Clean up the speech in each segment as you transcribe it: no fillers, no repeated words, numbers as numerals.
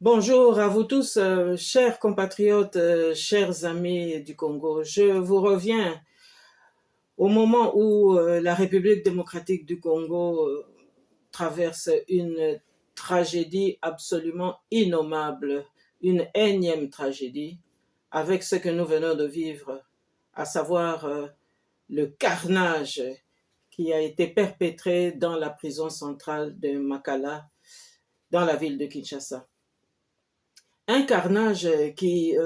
Bonjour à vous tous, chers compatriotes, chers amis du Congo. Je vous reviens au moment où la République démocratique du Congo traverse une tragédie absolument innommable, une énième tragédie, avec ce que nous venons de vivre, à savoir le carnage qui a été perpétré dans la prison centrale de Makala, dans la ville de Kinshasa. Un carnage qui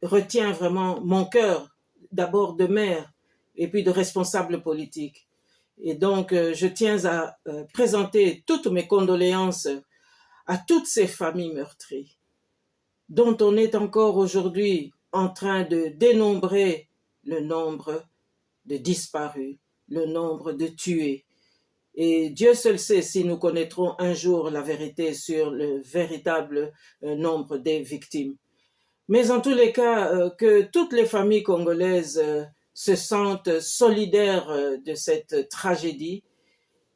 retient vraiment mon cœur, d'abord de mère et puis de responsable politique. Et donc, je tiens à présenter toutes mes condoléances à toutes ces familles meurtries, dont on est encore aujourd'hui en train de dénombrer le nombre de disparus, le nombre de tués. Et Dieu seul sait si nous connaîtrons un jour la vérité sur le véritable nombre des victimes. Mais en tous les cas, que toutes les familles congolaises se sentent solidaires de cette tragédie.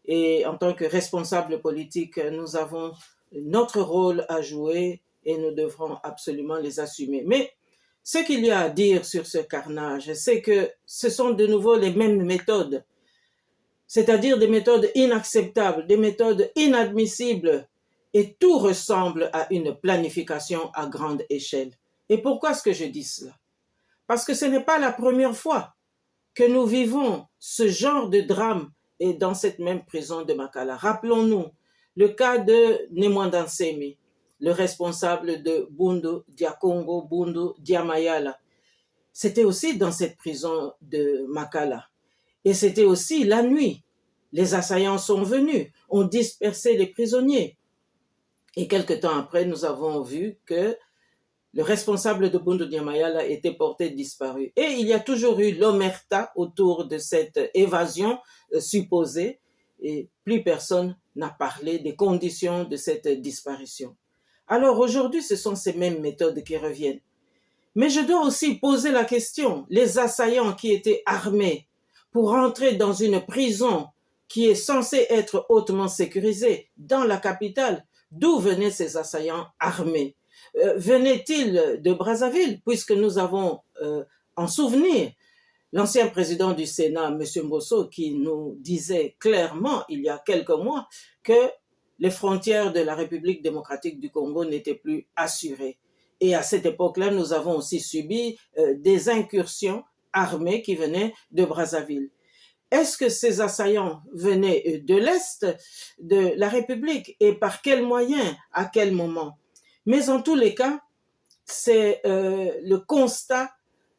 Et en tant que responsables politiques, nous avons notre rôle à jouer et nous devrons absolument les assumer. Mais ce qu'il y a à dire sur ce carnage, c'est que ce sont de nouveau les mêmes méthodes, c'est-à-dire des méthodes inacceptables, des méthodes inadmissibles, et tout ressemble à une planification à grande échelle. Et pourquoi est-ce que je dis cela? Parce que ce n'est pas la première fois que nous vivons ce genre de drame et dans cette même prison de Makala. Rappelons-nous le cas de Nemwanda Nsemi, le responsable de Bundu Dia-Congo, Bundu Dia-Mayala. C'était aussi dans cette prison de Makala. Et c'était aussi la nuit. Les assaillants sont venus, ont dispersé les prisonniers. Et quelque temps après, nous avons vu que le responsable de Bundu Dia-Mayala était porté disparu. Et il y a toujours eu l'omerta autour de cette évasion supposée, et plus personne n'a parlé des conditions de cette disparition. Alors aujourd'hui, ce sont ces mêmes méthodes qui reviennent. Mais je dois aussi poser la question, les assaillants qui étaient armés pour entrer dans une prison qui est censée être hautement sécurisée dans la capitale, d'où venaient ces assaillants armés? Venaient-ils de Brazzaville, puisque nous avons en souvenir l'ancien président du Sénat, M. Mbosso, qui nous disait clairement il y a quelques mois que les frontières de la République démocratique du Congo n'étaient plus assurées. Et à cette époque-là, nous avons aussi subi des incursions armées qui venaient de Brazzaville. Est-ce que ces assaillants venaient de l'Est de la République et par quels moyens, à quel moment? Mais en tous les cas, c'est le constat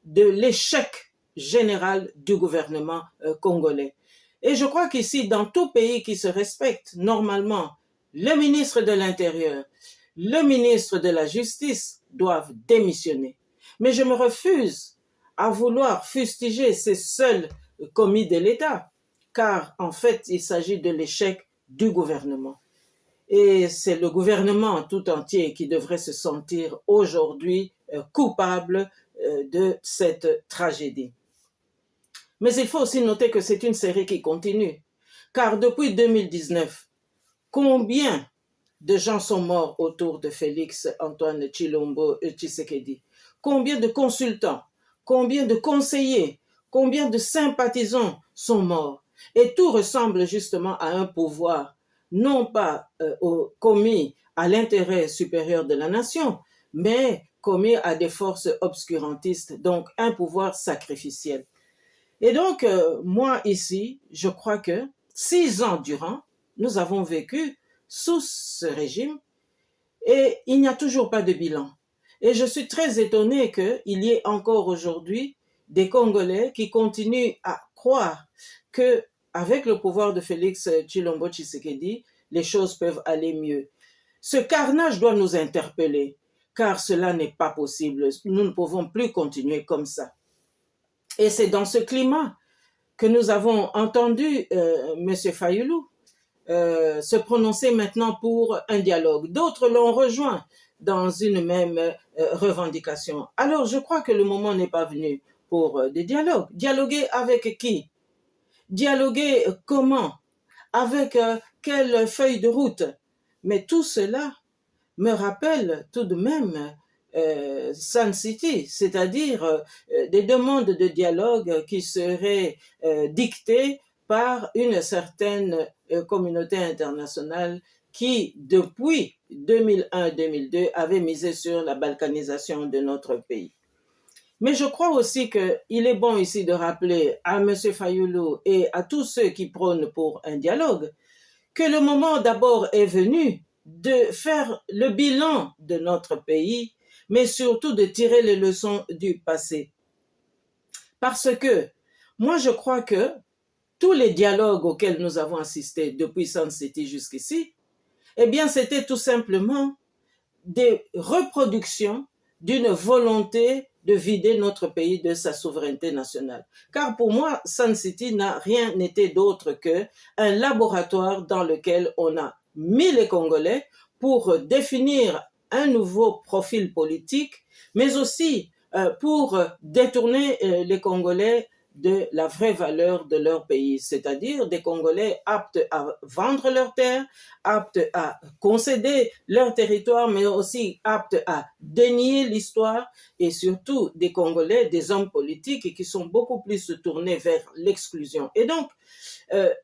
de l'échec général du gouvernement congolais. Et je crois qu'ici, dans tout pays qui se respecte, normalement, le ministre de l'Intérieur, le ministre de la Justice doivent démissionner. Mais je me refuse à vouloir fustiger ces seuls commis de l'État, car en fait, il s'agit de l'échec du gouvernement. Et c'est le gouvernement tout entier qui devrait se sentir aujourd'hui coupable de cette tragédie. Mais il faut aussi noter que c'est une série qui continue, car depuis 2019, combien de gens sont morts autour de Félix Antoine Tshilombo Tshisekedi? Combien de consultants, combien de conseillers, combien de sympathisants sont morts? Et tout ressemble justement à un pouvoir non pas commis à l'intérêt supérieur de la nation, mais commis à des forces obscurantistes, donc un pouvoir sacrificiel. Et donc, moi ici, je crois que 6 ans durant, nous avons vécu sous ce régime et il n'y a toujours pas de bilan. Et je suis très étonnée qu'il y ait encore aujourd'hui des Congolais qui continuent à croire que avec le pouvoir de Félix Tshilombo Tshisekedi, les choses peuvent aller mieux. Ce carnage doit nous interpeller, car cela n'est pas possible. Nous ne pouvons plus continuer comme ça. Et c'est dans ce climat que nous avons entendu M. Fayulu se prononcer maintenant pour un dialogue. D'autres l'ont rejoint dans une même revendication. Alors je crois que le moment n'est pas venu pour des dialogues. Dialoguer avec qui? Dialoguer comment? Avec quelle feuille de route? Mais tout cela me rappelle tout de même Sun City, c'est-à-dire des demandes de dialogue qui seraient dictées par une certaine communauté internationale qui, depuis 2001-2002, avait misé sur la balkanisation de notre pays. Mais je crois aussi qu'il est bon ici de rappeler à M. Fayulu et à tous ceux qui prônent pour un dialogue que le moment d'abord est venu de faire le bilan de notre pays, mais surtout de tirer les leçons du passé. Parce que moi, je crois que tous les dialogues auxquels nous avons assisté depuis Sun City jusqu'ici, eh bien, c'était tout simplement des reproductions d'une volonté de vider notre pays de sa souveraineté nationale. Car pour moi, Sun City n'a rien été d'autre qu'un laboratoire dans lequel on a mis les Congolais pour définir un nouveau profil politique, mais aussi pour détourner les Congolais de la vraie valeur de leur pays, c'est-à-dire des Congolais aptes à vendre leurs terres, aptes à concéder leur territoire, mais aussi aptes à dénier l'histoire, et surtout des Congolais, des hommes politiques qui sont beaucoup plus tournés vers l'exclusion. Et donc,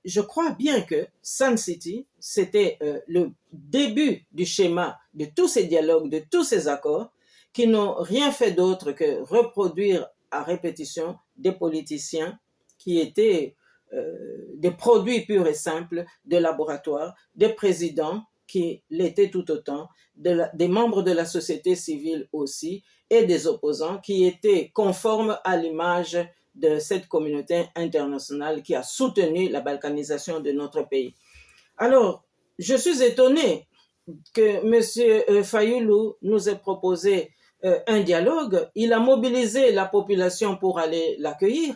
je crois bien que Sun City, c'était le début du schéma de tous ces dialogues, de tous ces accords, qui n'ont rien fait d'autre que reproduire à répétition des politiciens qui étaient des produits purs et simples de laboratoire, des présidents qui l'étaient tout autant, des membres de la société civile aussi, et des opposants qui étaient conformes à l'image de cette communauté internationale qui a soutenu la balkanisation de notre pays. Alors, je suis étonné que M. Fayulu nous ait proposé un dialogue. Il a mobilisé la population pour aller l'accueillir,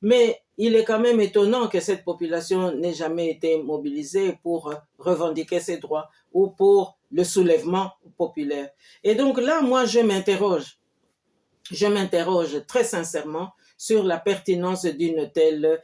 mais il est quand même étonnant que cette population n'ait jamais été mobilisée pour revendiquer ses droits ou pour le soulèvement populaire. Et donc là, moi, je m'interroge très sincèrement sur la pertinence d'une telle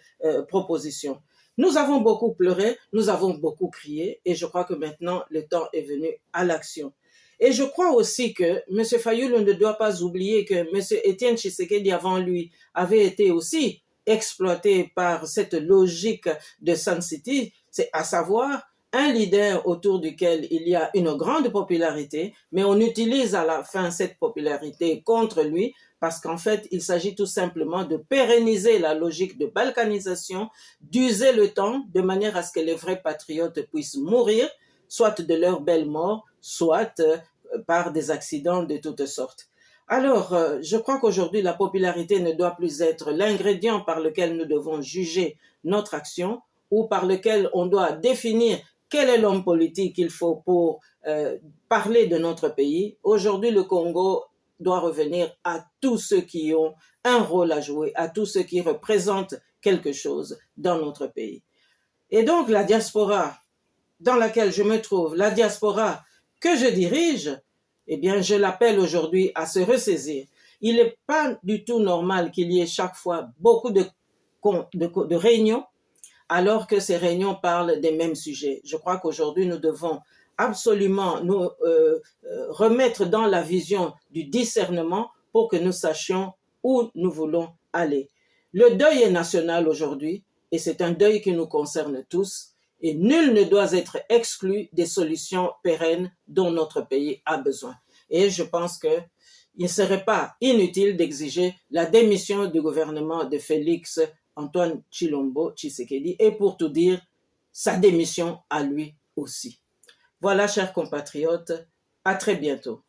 proposition. Nous avons beaucoup pleuré, nous avons beaucoup crié, et je crois que maintenant, le temps est venu à l'action. Et je crois aussi que M. Fayulu ne doit pas oublier que M. Étienne Tshisekedi avant lui avait été aussi exploité par cette logique de Sun City, c'est à savoir un leader autour duquel il y a une grande popularité, mais on utilise à la fin cette popularité contre lui parce qu'en fait, il s'agit tout simplement de pérenniser la logique de balkanisation, d'user le temps de manière à ce que les vrais patriotes puissent mourir, soit de leur belle mort, soit par des accidents de toutes sortes. Alors, je crois qu'aujourd'hui, la popularité ne doit plus être l'ingrédient par lequel nous devons juger notre action ou par lequel on doit définir quel est l'homme politique qu'il faut pour parler de notre pays. Aujourd'hui, le Congo doit revenir à tous ceux qui ont un rôle à jouer, à tous ceux qui représentent quelque chose dans notre pays. Et donc, la diaspora dans laquelle je me trouve, la diaspora que je dirige, eh bien, je l'appelle aujourd'hui à se ressaisir. Il n'est pas du tout normal qu'il y ait chaque fois beaucoup de réunions, alors que ces réunions parlent des mêmes sujets. Je crois qu'aujourd'hui, nous devons absolument nous remettre dans la vision du discernement pour que nous sachions où nous voulons aller. Le deuil est national aujourd'hui et c'est un deuil qui nous concerne tous et nul ne doit être exclu des solutions pérennes dont notre pays a besoin. Et je pense qu'il ne serait pas inutile d'exiger la démission du gouvernement de Félix Antoine Tshilombo Tshisekedi et pour tout dire, sa démission à lui aussi. Voilà, chers compatriotes, à très bientôt.